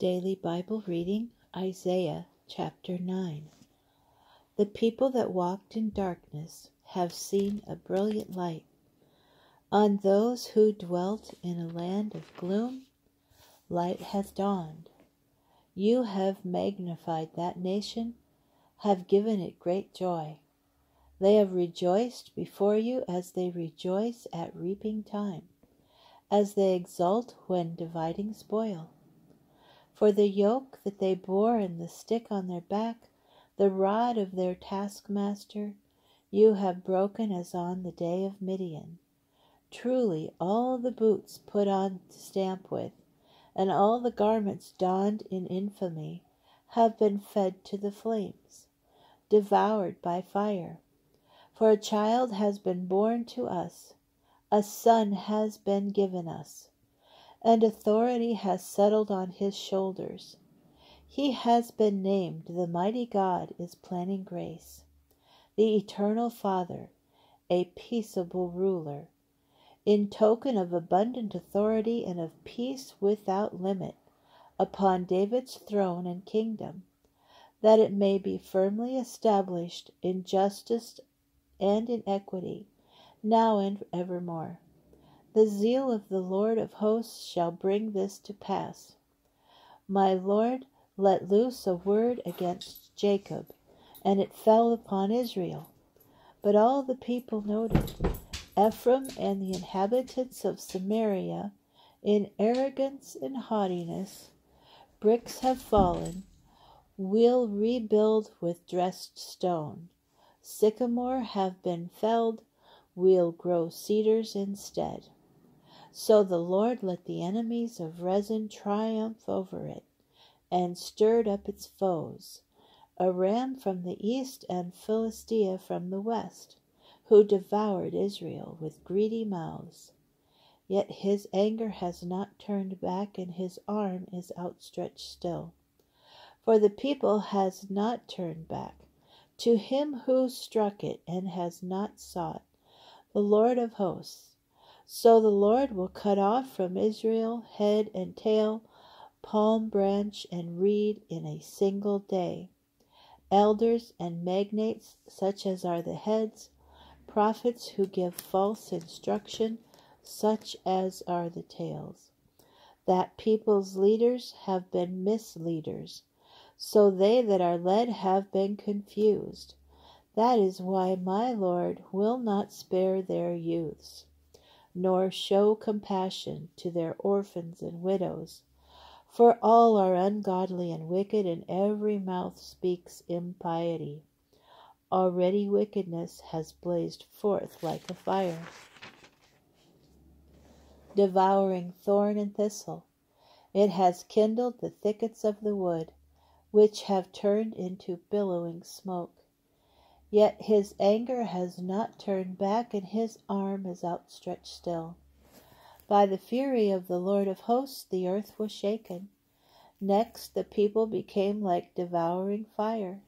Daily Bible Reading, Isaiah chapter 9. The people that walked in darkness have seen a brilliant light. On those who dwelt in a land of gloom, light hath dawned. You have magnified that nation, have given it great joy. They have rejoiced before you as they rejoice at reaping time, as they exult when dividing spoil. For the yoke that they bore and the stick on their back, the rod of their taskmaster, you have broken as on the day of Midian. Truly all the boots put on to stamp with, and all the garments donned in infamy, have been fed to the flames, devoured by fire. For a child has been born to us, a son has been given us, and authority has settled on his shoulders. He has been named the Mighty God is planning grace, the Eternal Father, a peaceable ruler, in token of abundant authority and of peace without limit, upon David's throne and kingdom, that it may be firmly established in justice and in equity, now and evermore. The zeal of the Lord of hosts shall bring this to pass. My Lord let loose a word against Jacob, and it fell upon Israel. But all the people noted, Ephraim and the inhabitants of Samaria, in arrogance and haughtiness, bricks have fallen, we'll rebuild with dressed stone. Sycamore have been felled, we'll grow cedars instead. So the Lord let the enemies of Rezin triumph over it, and stirred up its foes, Aram from the east and Philistia from the west, who devoured Israel with greedy mouths. Yet his anger has not turned back, and his arm is outstretched still. For the people has not turned back, to him who struck it, and has not sought the Lord of hosts. So the Lord will cut off from Israel head and tail, palm branch and reed in a single day. Elders and magnates, such as are the heads, prophets who give false instruction, such as are the tails. That people's leaders have been misleaders, so they that are led have been confused. That is why my Lord will not spare their youths, nor show compassion to their orphans and widows. For all are ungodly and wicked, and every mouth speaks impiety. Already wickedness has blazed forth like a fire, devouring thorn and thistle. It has kindled the thickets of the wood, which have turned into billowing smoke. Yet his anger has not turned back, and his arm is outstretched still. By the fury of the Lord of hosts the earth was shaken. Next the people became like devouring fire.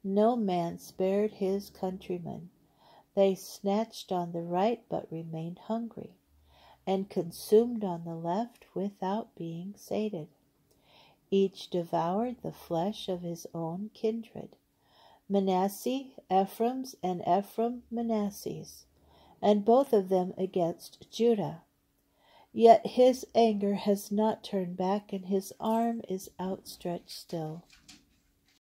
No man spared his countrymen. They snatched on the right, but remained hungry, and consumed on the left without being sated. Each devoured the flesh of his own kindred. Manasseh Ephraim's, and Ephraim Manasseh's, and both of them against Judah. Yet his anger has not turned back, and his arm is outstretched still.